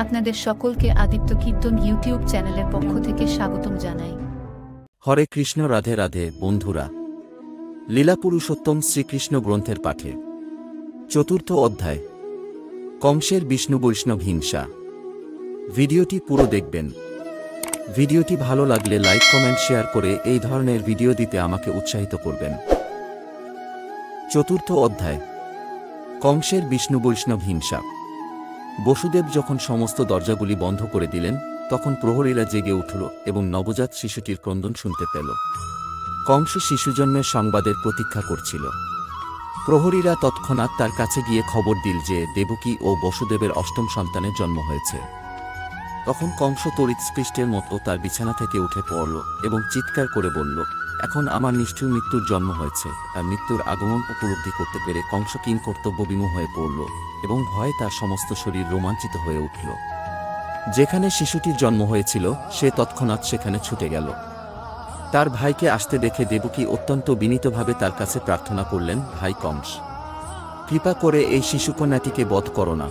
আপনাদের সকলকে আদিত্য কীর্তন ইউটিউব চ্যানেলের পক্ষ থেকে স্বাগতম জানাই। হরে কৃষ্ণ, রাধে রাধে বন্ধুরা। লীলা পুরুষোত্তম শ্রীকৃষ্ণ গ্রন্থের পাঠে চতুর্থ অধ্যায়, কংসের বিষ্ণু বৈষ্ণব হিংসা। ভিডিওটি পুরো দেখবেন। ভিডিওটি ভালো লাগলে লাইক, কমেন্ট, শেয়ার করে এই ধরনের ভিডিও দিতে আমাকে উৎসাহিত করবেন। চতুর্থ অধ্যায়, কংসের বিষ্ণু বৈষ্ণব হিংসা। বসুদেব যখন সমস্ত দরজাগুলি বন্ধ করে দিলেন, তখন প্রহরীরা জেগে উঠল এবং নবজাত শিশুটির ক্রন্দন শুনতে পেল। কংস শিশুজন্মের সংবাদের প্রতীক্ষা করছিল। প্রহরীরা তৎক্ষণাৎ তার কাছে গিয়ে খবর দিল যে দেবকী ও বসুদেবের অষ্টম সন্তানের জন্ম হয়েছে। তখন কংস তড়িৎস্পৃষ্টের মতো তার বিছানা থেকে উঠে পড়ল এবং চিৎকার করে বলল, এখন আমার নিষ্ঠুর মৃত্যুর জন্ম হয়েছে। আর মৃত্যুর আগমন উপলব্ধি করতে পেরে কংস কিংকর্তব্যবিমূঢ় হয়ে পড়ল এবং ভয়ে তার সমস্ত শরীর রোমাঞ্চিত হয়ে উঠল। যেখানে শিশুটির জন্ম হয়েছিল সে তৎক্ষণাৎ সেখানে ছুটে গেল। তার ভাইকে আসতে দেখে দেবকী অত্যন্ত বিনীতভাবে তার কাছে প্রার্থনা করলেন, ভাই কংস, কৃপা করে এই শিশুকন্যাটিকে বধ করো না।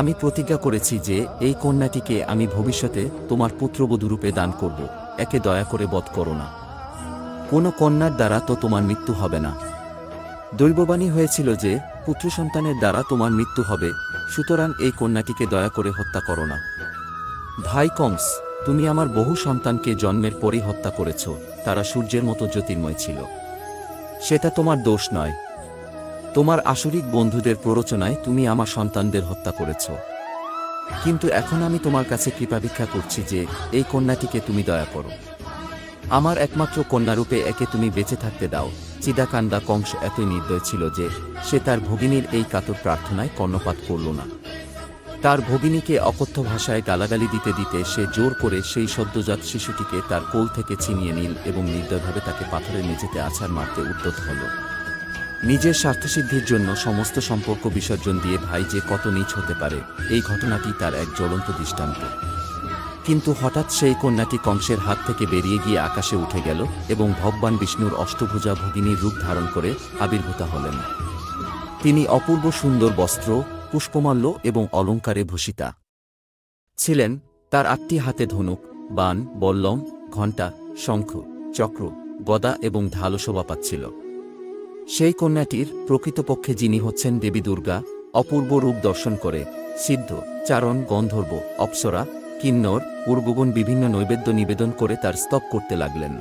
আমি প্রতিজ্ঞা করেছি যে এই কন্যাটিকে আমি ভবিষ্যতে তোমার পুত্রবধূরূপে দান করব। একে দয়া করে বধ করো না। কোনো কন্যার দ্বারা তো তোমার মৃত্যু হবে না। দৈববাণী হয়েছিল যে পুত্র সন্তানের দ্বারা তোমার মৃত্যু হবে, সুতরাং এই কন্যাটিকে দয়া করে হত্যা করো না। ভাই কংস, তুমি আমার বহু সন্তানকে জন্মের পরই হত্যা করেছ। তারা সূর্যের মতো জ্যোতির্ময় ছিল। সেটা তোমার দোষ নয়। তোমার আসরিক বন্ধুদের প্ররোচনায় তুমি আমার সন্তানদের হত্যা করেছ। কিন্তু এখন আমি তোমার কাছে কৃপা ভিক্ষা করছি যে এই কন্যাটিকে তুমি দয়া করো। আমার একমাত্র কন্যারূপে একে তুমি বেঁচে থাকতে দাও। চিদাকান্দা কংস এতই নির্দয় ছিল যে সে তার ভগিনীর এই কাতর প্রার্থনায় কর্ণপাত করল না। তার ভগিনীকে অকথ্য ভাষায় গালাগালি দিতে দিতে সে জোর করে সেই সদ্যজাত শিশুটিকে তার কোল থেকে ছিনিয়ে নিল এবং নির্দয়ভাবে তাকে পাথরের মেঝেতে আছাড় মারতে উদ্যত হল। নিজের স্বার্থসিদ্ধির জন্য সমস্ত সম্পর্ক বিসর্জন দিয়ে ভাই যে কত নীচ হতে পারে, এই ঘটনাটি তার এক জ্বলন্ত দৃষ্টান্ত। কিন্তু হঠাৎ সেই কন্যাটি কংসের হাত থেকে বেরিয়ে গিয়ে আকাশে উঠে গেল এবং ভগবান বিষ্ণুর অষ্টভুজা ভগিনীর রূপ ধারণ করে আবির্ভূতা হলেন। তিনি অপূর্ব সুন্দর বস্ত্র, পুষ্পমাল্য এবং অলঙ্কারে ভূষিতা ছিলেন। তার 8টি হাতে ধনুক, বাণ, বল্লম, ঘণ্টা, শঙ্খ, চক্র, গদা এবং ঢালও শোভা পাচ্ছিল। সেই কন্যাটির প্রকৃতপক্ষে যিনি হচ্ছেন দেবী দুর্গা, অপূর্ব রূপ দর্শন করে সিদ্ধ, চারণ, গন্ধর্ব, অপ্সরা, কিন্নর, উর্বগণ বিভিন্ন নৈবেদ্য নিবেদন করে তার স্তব করতে লাগলেন।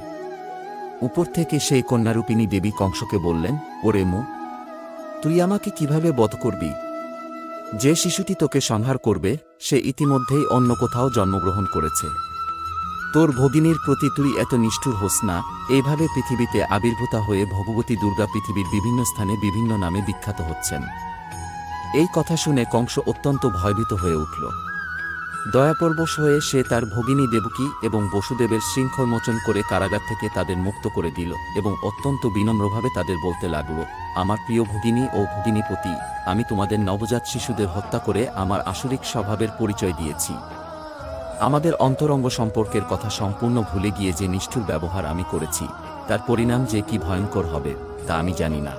উপর থেকে সেই কন্যারূপিণী দেবী কংসকে বললেন, ওরে মু, তুই আমাকে কিভাবে বধ করবি? যে শিশুটি তোকে সংহার করবে সে ইতিমধ্যেই অন্য কোথাও জন্মগ্রহণ করেছে। তোর ভগিনীর প্রতি তুই এত নিষ্ঠুর হোস না। এইভাবে পৃথিবীতে আবির্ভূতা হয়ে ভগবতী দুর্গা পৃথিবীর বিভিন্ন স্থানে বিভিন্ন নামে বিখ্যাত হচ্ছেন। এই কথা শুনে কংস অত্যন্ত ভয়ভীত হয়ে উঠল। দয়াপরবশ হয়ে সে তার ভগিনী দেবকী এবং বসুদেবের শৃঙ্খল মোচন করে কারাগার থেকে তাদের মুক্ত করে দিল এবং অত্যন্ত বিনম্রভাবে তাদের বলতে লাগল, আমার প্রিয় ভগিনী ও ভগিনীপতি, আমি তোমাদের নবজাত শিশুদের হত্যা করে আমার আসরিক স্বভাবের পরিচয় দিয়েছি। আমাদের অন্তরঙ্গ সম্পর্কের কথা সম্পূর্ণ ভুলে গিয়ে যে নিষ্ঠুর ব্যবহার আমি করেছি, তার পরিণাম যে কি ভয়ঙ্কর হবে তা আমি জানি না।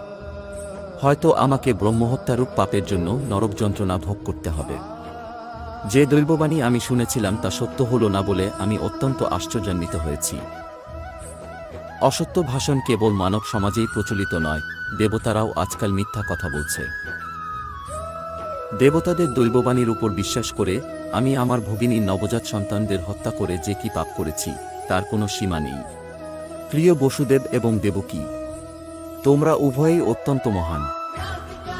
হয়তো আমাকে ব্রহ্মহত্যারূপ পাপের জন্য নরক যন্ত্রণা ভোগ করতে হবে। যে দৈববাণী আমি শুনেছিলাম তা সত্য হল না বলে আমি অত্যন্ত আশ্চর্যান্বিত হয়েছি। অসত্য ভাষণ কেবল মানব সমাজেই প্রচলিত নয়, দেবতারাও আজকাল মিথ্যা কথা বলছে। দেবতাদের দৈববাণীর উপর বিশ্বাস করে আমি আমার ভগিনীর নবজাত সন্তানদের হত্যা করে যে কি পাপ করেছি তার কোনো সীমা নেই। প্রিয় বসুদেব এবং দেবকী, তোমরা উভয়েই অত্যন্ত মহান।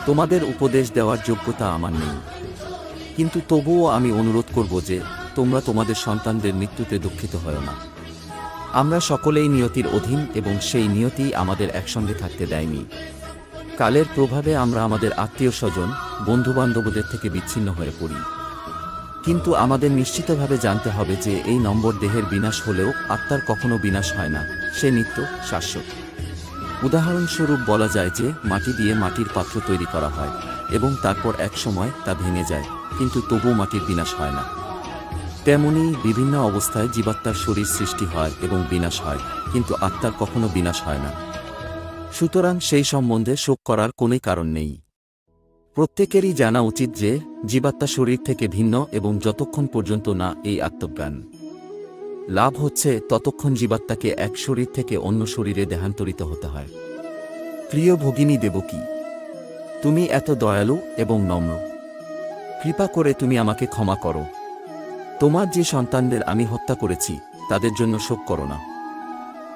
তোমাদের উপদেশ দেওয়ার যোগ্যতা আমার নেই, কিন্তু তবুও আমি অনুরোধ করব যে তোমরা তোমাদের সন্তানদের মৃত্যুতে দুঃখিত হয় না। আমরা সকলেই নিয়তির অধীন এবং সেই নিয়তি আমাদের একসঙ্গে থাকতে দেয়নি। কালের প্রভাবে আমরা আমাদের আত্মীয় স্বজন, বন্ধুবান্ধবদের থেকে বিচ্ছিন্ন হয়ে পড়ি। কিন্তু আমাদের নিশ্চিতভাবে জানতে হবে যে এই নম্বর দেহের বিনাশ হলেও আত্মার কখনো বিনাশ হয় না, সে নিত্য শাশ্বত। উদাহরণস্বরূপ বলা যায় যে মাটি দিয়ে মাটির পাত্র তৈরি করা হয় এবং তারপর এক সময় তা ভেঙে যায়, কিন্তু তবুও মাটির বিনাশ হয় না। তেমনি বিভিন্ন অবস্থায় জীবাত্মার শরীর সৃষ্টি হয় এবং বিনাশ হয়, কিন্তু আত্মার কখনো বিনাশ হয় না। সুতরাং সেই সম্বন্ধে শোক করার কোনোই কারণ নেই। প্রত্যেকেরই জানা উচিত যে জীবাত্মা শরীর থেকে ভিন্ন এবং যতক্ষণ পর্যন্ত না এই আত্মজ্ঞান লাভ হচ্ছে ততক্ষণ জীবাত্মাকে এক শরীর থেকে অন্য শরীরে দেহান্তরিত হতে হয়। প্রিয় ভগিনী দেবকী, তুমি এত দয়ালু এবং নম্র, কৃপা করে তুমি আমাকে ক্ষমা করো। তোমার যে সন্তানদের আমি হত্যা করেছি তাদের জন্য শোক করো না।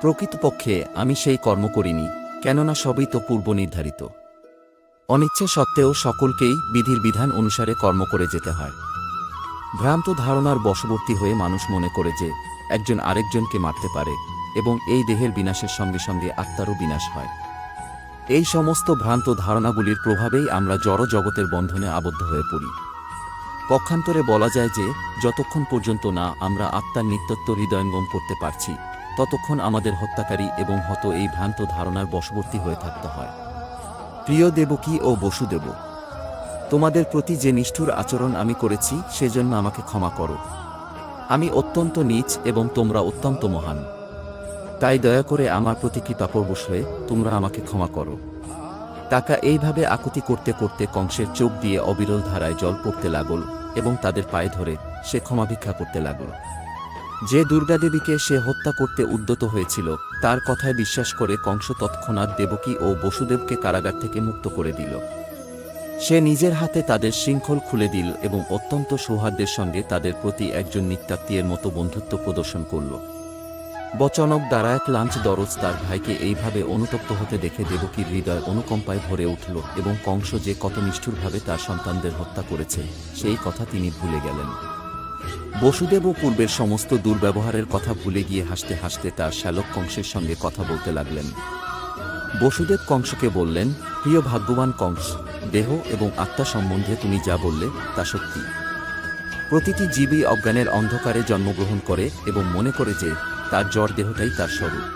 প্রকৃতপক্ষে আমি সেই কর্ম করিনি, কেননা সবই তো পূর্ব নির্ধারিত। অনিচ্ছা সত্ত্বেও সকলকেই বিধির বিধান অনুসারে কর্ম করে যেতে হয়। ভ্রান্ত ধারণার বশবর্তী হয়ে মানুষ মনে করে যে একজন আরেকজনকে মারতে পারে এবং এই দেহের বিনাশের সঙ্গে সঙ্গে আত্মারও বিনাশ হয়। এই সমস্ত ভ্রান্ত ধারণাগুলির প্রভাবেই আমরা জড় জগতের বন্ধনে আবদ্ধ হয়ে পড়ি। পক্ষান্তরে বলা যায় যে যতক্ষণ পর্যন্ত না আমরা আত্মার নিত্যত্ব হৃদয়ঙ্গম করতে পারছি ততক্ষণ আমাদের হত্যাকারী এবং হত এই ভ্রান্ত ধারণার বশবর্তী হয়ে থাকতে হয়। প্রিয় দেবকী ও বসুদেব, তোমাদের প্রতি যে নিষ্ঠুর আচরণ আমি করেছি সেজন্য আমাকে ক্ষমা করো। আমি অত্যন্ত নীচ এবং তোমরা অত্যন্ত মহান, তাই দয়া করে আমার প্রতি কৃপাপরবশ হয়ে তোমরা আমাকে ক্ষমা করো। টাকা এইভাবে আকুতি করতে করতে কংসের চোখ দিয়ে অবিরল ধারায় জল পড়তে লাগল এবং তাদের পায়ে ধরে সে ক্ষমা ভিক্ষা করতে লাগল। যে দুর্গাদেবীকে সে হত্যা করতে উদ্যত হয়েছিল তার কথায় বিশ্বাস করে কংস তৎক্ষণাৎ দেবকী ও বসুদেবকে কারাগার থেকে মুক্ত করে দিল। সে নিজের হাতে তাদের শৃঙ্খল খুলে দিল এবং অত্যন্ত সৌহার্দ্যের সঙ্গে তাদের প্রতি একজন নিত্যাত্মীয়ের মতো বন্ধুত্ব প্রদর্শন করল। বচনক দ্বারা এক লাঞ্চ দরজ তার ভাইকে এইভাবে অনুতপ্ত হতে দেখে দেবকীর হৃদয় অনুকম্পায় ভরে উঠল এবং কংস যে কত নিষ্ঠুরভাবে তার সন্তানদের হত্যা করেছে সেই কথা তিনি ভুলে গেলেন। বসুদেবও পূর্বের সমস্ত দুর্ব্যবহারের কথা ভুলে গিয়ে হাসতে হাসতে তার শ্যালক কংসের সঙ্গে কথা বলতে লাগলেন। বসুদেব কংসকে বললেন, প্রিয় ভাগ্যবান কংস, দেহ এবং আত্মা সম্বন্ধে তুমি যা বললে তা সত্যি। প্রতিটি জীবই অজ্ঞানের অন্ধকারে জন্মগ্রহণ করে এবং মনে করে যে তার জড় দেহটাই তার স্বরূপ।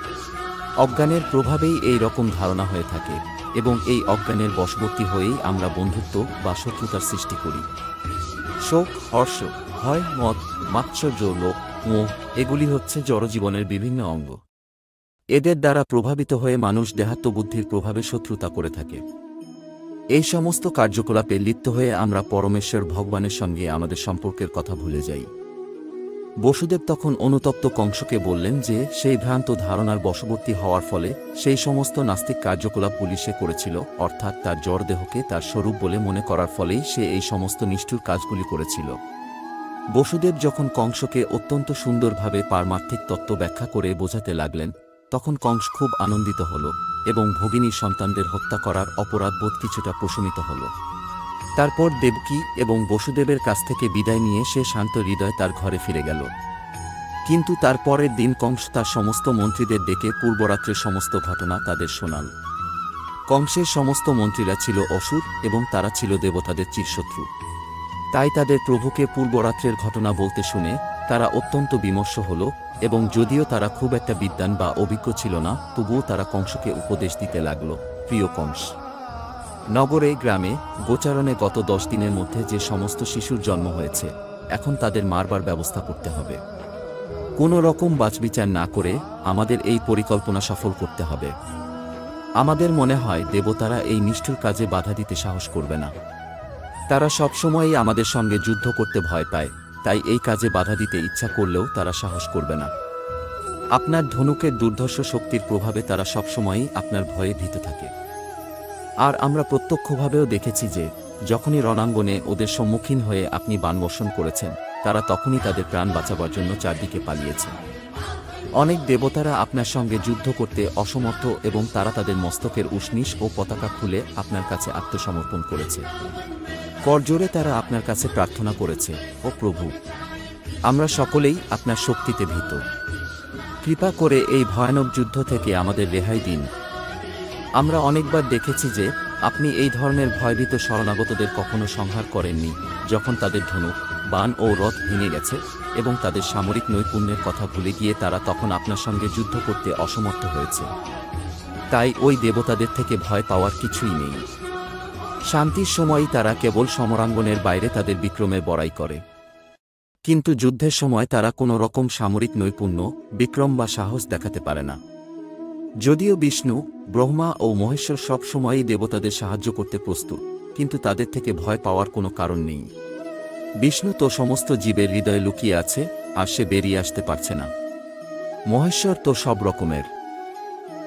অজ্ঞানের প্রভাবেই এই রকম ধারণা হয়ে থাকে এবং এই অজ্ঞানের বশবর্তী হয়েই আমরা বন্ধুত্ব বা শত্রুতার সৃষ্টি করি। শোক, হর্ষ, ভয়, মদ, মাৎসর্য, লোভ, মোহ এগুলি হচ্ছে জড়জীবনের বিভিন্ন অঙ্গ। এদের দ্বারা প্রভাবিত হয়ে মানুষ দেহাত্মবুদ্ধির প্রভাবে শত্রুতা করে থাকে। এই সমস্ত কার্যকলাপে লিপ্ত হয়ে আমরা পরমেশ্বর ভগবানের সঙ্গে আমাদের সম্পর্কের কথা ভুলে যাই। বসুদেব তখন অনুতপ্ত কংসকে বললেন যে সেই ভ্রান্ত ধারণার বশবর্তী হওয়ার ফলে সেই সমস্ত নাস্তিক কার্যকলাপগুলি সে করেছিল, অর্থাৎ তার জড় দেহকে তার স্বরূপ বলে মনে করার ফলেই সে এই সমস্ত নিষ্ঠুর কাজগুলি করেছিল। বসুদেব যখন কংসকে অত্যন্ত সুন্দরভাবে পারমার্থিক তত্ত্ব ব্যাখ্যা করে বোঝাতে লাগলেন তখন কংস খুব আনন্দিত হল এবং ভগিনীর সন্তানদের হত্যা করার অপরাধবোধ কিছুটা প্রশমিত হল। তারপর দেবকী এবং বসুদেবের কাছ থেকে বিদায় নিয়ে সে শান্ত হৃদয় তার ঘরে ফিরে গেল। কিন্তু তার পরের দিন কংস তার সমস্ত মন্ত্রীদের ডেকে পূর্বরাত্রের সমস্ত ঘটনা তাদের শোনাল। কংসের সমস্ত মন্ত্রীরা ছিল অসুর এবং তারা ছিল দেবতাদের চিরশত্রু। তাই তাদের প্রভুকে পূর্বরাত্রের ঘটনা বলতে শুনে তারা অত্যন্ত বিমর্ষ হল এবং যদিও তারা খুব একটা বিদ্বান বা অভিজ্ঞ ছিল না তবুও তারা কংসকে উপদেশ দিতে লাগল, প্রিয় কংস, নগরে, গ্রামে, গোচারণে গত 10 দিনের মধ্যে যে সমস্ত শিশুর জন্ম হয়েছে এখন তাদের মারবার ব্যবস্থা করতে হবে। কোনো রকম বাছবিচার না করে আমাদের এই পরিকল্পনা সফল করতে হবে। আমাদের মনে হয় দেবতারা এই নিষ্ঠুর কাজে বাধা দিতে সাহস করবে না। তারা সবসময়ই আমাদের সঙ্গে যুদ্ধ করতে ভয় পায়, তাই এই কাজে বাধা দিতে ইচ্ছা করলেও তারা সাহস করবে না। আপনার ধনুকের দুর্ধর্ষ শক্তির প্রভাবে তারা সবসময়ই আপনার ভয়ে ভীত থাকে। আর আমরা প্রত্যক্ষভাবেও দেখেছি যে যখনই রণাঙ্গনে ওদের সম্মুখীন হয়ে আপনি বাণবর্ষণ করেছেন তারা তখনই তাদের প্রাণ বাঁচাবার জন্য চারদিকে পালিয়েছে। অনেক দেবতারা আপনার সঙ্গে যুদ্ধ করতে অসমর্থ এবং তারা তাদের মস্তকের উষ্ণিস ও পতাকা খুলে আপনার কাছে আত্মসমর্পণ করেছে। করজোরে তারা আপনার কাছে প্রার্থনা করেছে, ও প্রভু, আমরা সকলেই আপনার শক্তিতে ভীত। কৃপা করে এই ভয়ানক যুদ্ধ থেকে আমাদের রেহাই দিন। আমরা অনেকবার দেখেছি যে আপনি এই ধরনের ভয়ভীত শরণাগতদের কখনো সংহার করেননি যখন তাদের ধনুক, বাণ ও রথ ভেঙে গেছে এবং তাদের সামরিক নৈপুণ্যের কথা ভুলে গিয়ে তারা তখন আপনার সঙ্গে যুদ্ধ করতে অসমর্থ হয়েছে। তাই ওই দেবতাদের থেকে ভয় পাওয়ার কিছুই নেই। শান্তির সময়ই তারা কেবল সমরাঙ্গনের বাইরে তাদের বিক্রমে বড়াই করে, কিন্তু যুদ্ধের সময় তারা কোনো রকম সামরিক নৈপুণ্য, বিক্রম বা সাহস দেখাতে পারে না। যদিও বিষ্ণু, ব্রহ্মা ও মহেশ্বর সব সময়ই দেবতাদের সাহায্য করতে প্রস্তুত, কিন্তু তাদের থেকে ভয় পাওয়ার কোনো কারণ নেই। বিষ্ণু তো সমস্ত জীবের হৃদয়ে লুকিয়ে আছে, আর সে বেরিয়ে আসতে পারছে না। মহেশ্বর তো সব রকমের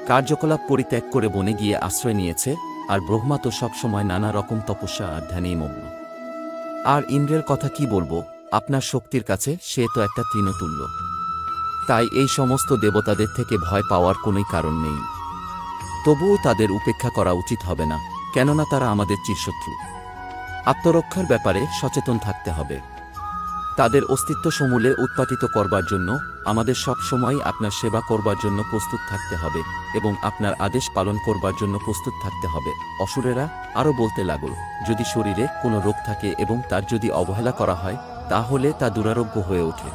কার্যকলাপ পরিত্যাগ করে বনে গিয়ে আশ্রয় নিয়েছে, আর ব্রহ্মা তো সবসময় নানা রকম তপস্যা আর ধ্যানেই মগ্ন। আর ইন্দ্রের কথা কি বলবো, আপনার শক্তির কাছে সে তো একটা তৃণতুল্য। তাই এই সমস্ত দেবতাদের থেকে ভয় পাওয়ার কোনোই কারণ নেই। তবুও তাদের উপেক্ষা করা উচিত হবে না, কেননা তারা আমাদের চিরশত্রু। আত্মরক্ষার ব্যাপারে সচেতন থাকতে হবে। তাদের অস্তিত্ব সমূলে উৎপাটিত করবার জন্য আমাদের সব সময় আপনার সেবা করবার জন্য প্রস্তুত থাকতে হবে এবং আপনার আদেশ পালন করবার জন্য প্রস্তুত থাকতে হবে। অসুরেরা আরও বলতে লাগল, যদি শরীরে কোনো রোগ থাকে এবং তার যদি অবহেলা করা হয় তাহলে তা দুরারোগ্য হয়ে ওঠে।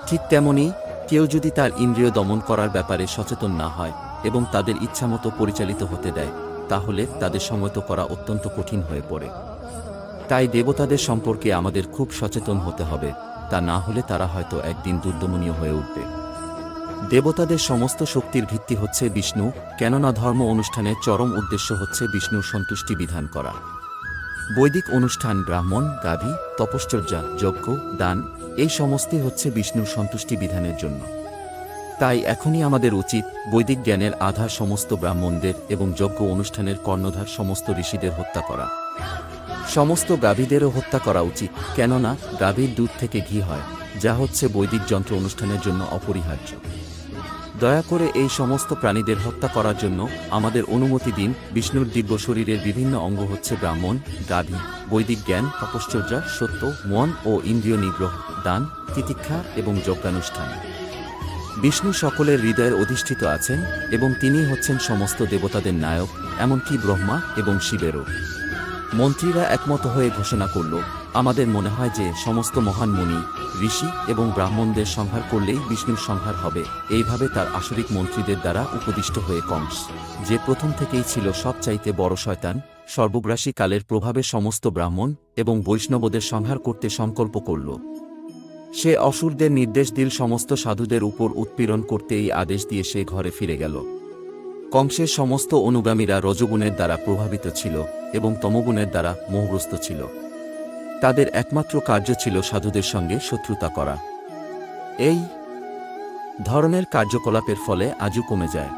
ঠিক তেমনি কেউ যদি তার ইন্দ্রিয় দমন করার ব্যাপারে সচেতন না হয় এবং তাদের ইচ্ছামতো পরিচালিত হতে দেয়, তাহলে তাদের সংযত করা অত্যন্ত কঠিন হয়ে পড়ে। তাই দেবতাদের সম্পর্কে আমাদের খুব সচেতন হতে হবে, তা না হলে তারা হয়তো একদিন দুর্দমনীয় হয়ে উঠবে। দেবতাদের সমস্ত শক্তির ভিত্তি হচ্ছে বিষ্ণু, কেননা ধর্ম অনুষ্ঠানের চরম উদ্দেশ্য হচ্ছে বিষ্ণুর সন্তুষ্টি বিধান করা। বৈদিক অনুষ্ঠান ব্রাহ্মণ, গাভী, তপশ্চর্যা, যজ্ঞ, দান এই সমস্তই হচ্ছে বিষ্ণুর সন্তুষ্টি বিধানের জন্য। তাই এখনই আমাদের উচিত বৈদিক জ্ঞানের আধার সমস্ত ব্রাহ্মণদের এবং যজ্ঞ অনুষ্ঠানের কর্ণধার সমস্ত ঋষিদের হত্যা করা। সমস্ত গাভীদেরও হত্যা করা উচিত, কেননা গাভীর দুধ থেকে ঘি হয়, যা হচ্ছে বৈদিক যন্ত্র অনুষ্ঠানের জন্য অপরিহার্য। দয়া করে এই সমস্ত প্রাণীদের হত্যা করার জন্য আমাদের অনুমতি দিন। বিষ্ণুর দিব্য শরীরের বিভিন্ন অঙ্গ হচ্ছে ব্রাহ্মণ, গাভী, বৈদিক জ্ঞান, তপশ্চর্যা, সত্য, মন ও ইন্দ্রিয় নিগ্রহ, দান, তিতিক্ষা এবং যজ্ঞানুষ্ঠান। বিষ্ণু সকলের হৃদয়ের অধিষ্ঠিত আছেন এবং তিনিই হচ্ছেন সমস্ত দেবতাদের নায়ক, এমনকি ব্রহ্মা এবং শিবেরও। মন্ত্রীরা একমত হয়ে ঘোষণা করল, আমাদের মনে হয় যে সমস্ত মহান মুনি, ঋষি এবং ব্রাহ্মণদের সংহার করলেই বিষ্ণুর সংহার হবে। এইভাবে তার আসরিক মন্ত্রীদের দ্বারা উপদিষ্ট হয়ে কংস, যে প্রথম থেকেই ছিল সবচাইতে বড় শয়তান, সর্বগ্রাসী কালের প্রভাবে সমস্ত ব্রাহ্মণ এবং বৈষ্ণবদের সংহার করতে সংকল্প করল। সে অসুরদের নির্দেশ দিল সমস্ত সাধুদের উপর উৎপীড়ন করতে। এই আদেশ দিয়ে সে ঘরে ফিরে গেল। কংসের সমস্ত অনুগামীরা রজগুণের দ্বারা প্রভাবিত ছিল এবং তমগুণের দ্বারা মোহগ্রস্ত ছিল। তাদের একমাত্র কার্য ছিল সাধুদের সঙ্গে শত্রুতা করা। এই ধরনের কার্যকলাপের ফলে আজও কমে যায়।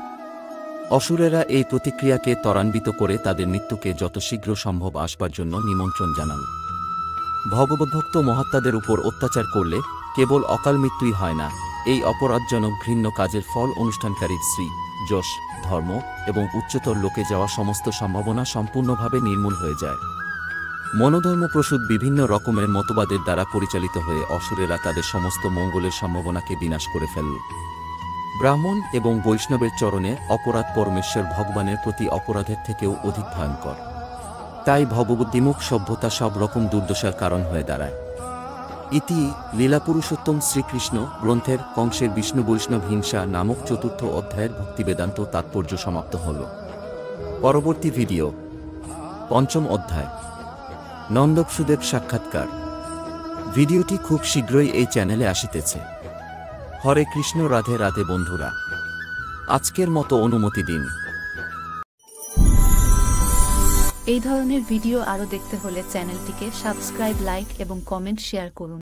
অসুরেরা এই প্রতিক্রিয়াকে ত্বরান্বিত করে তাদের মৃত্যুকে যত শীঘ্র সম্ভব আসবার জন্য নিমন্ত্রণ জানান। ভগবদ্ভক্ত মহাত্মাদের উপর অত্যাচার করলে কেবল অকাল মৃত্যুই হয় না, এই অপরাধজনক ঘৃণ্য কাজের ফল অনুষ্ঠানকারীর শ্রী, যশ, ধর্ম এবং উচ্চতর লোকে যাওয়া সমস্ত সম্ভাবনা সম্পূর্ণভাবে নির্মূল হয়ে যায়। মনোধর্মপ্রসূত বিভিন্ন রকমের মতবাদের দ্বারা পরিচালিত হয়ে অসুরেরা তাদের সমস্ত মঙ্গলের সম্ভাবনাকে বিনাশ করে ফেলল। ব্রাহ্মণ এবং বৈষ্ণবের চরণে অপরাধ পরমেশ্বর ভগবানের প্রতি অপরাধের থেকেও অধিক ভয়ঙ্কর। তাই ভগবদ্বিমুখ সভ্যতা সব রকম দুর্দশার কারণ হয়ে দাঁড়ায়। ইতি লীলাপুরুষোত্তম শ্রীকৃষ্ণ গ্রন্থের কংসের বিষ্ণু বৈষ্ণব হিংসা নামক ৪র্থ অধ্যায়ের ভক্তিবেদান্ত তাৎপর্য সমাপ্ত হল। পরবর্তী ভিডিও ৫ম অধ্যায়, নন্দবসুদেব সাক্ষাৎকার। ভিডিওটি খুব শীঘ্রই এই চ্যানেলে আসিতেছে। হরে কৃষ্ণ, রাধে রাধে বন্ধুরা। আজকের মতো অনুমতি দিন। এই ধরনের ভিডিও আরও দেখতে হলে চ্যানেলটিকে সাবস্ক্রাইব, লাইক এবং কমেন্ট শেয়ার করুন।